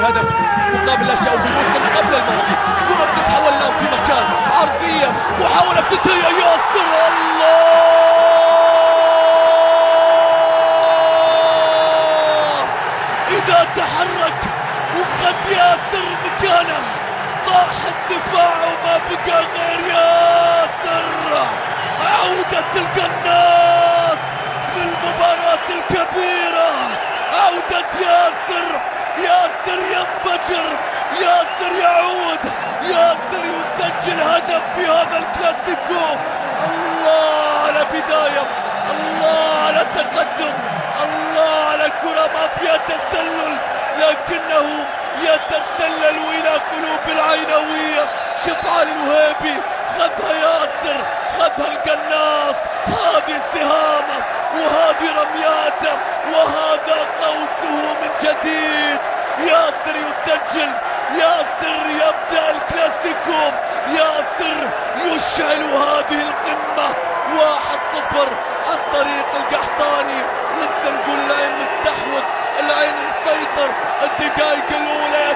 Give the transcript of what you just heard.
الهدف مقابل الأشياء في الموسم قبل الماضي. كرة بتتحول الآن في مكان عرضية، محاولة بتنتهي. ياسر الله إذا تحرك وخد ياسر مكانه طاح الدفاع وما بقى غير ياسر. عودة القناص في المباراة الكبيرة، عودة ياسر. ياسر ينفجر، ياسر يعود، ياسر يسجل هدف في هذا الكلاسيكو. الله على بداية، الله على تقدم، الله على كرة ما فيها تسلل لكنه يتسلل إلى قلوب العينوية. شوف علي الوهيبي خدها ياسر، خدها القناص. هذه سهامه وهذه رمياته وهذا قوسه من جديد. ياسر يسجل، ياسر يبدأ الكلاسيكو، ياسر يشعل هذه القمة. 1-0 عن طريق القحطاني. لسه نقول العين مستحوذ، العين مسيطر. الدقائق الأولى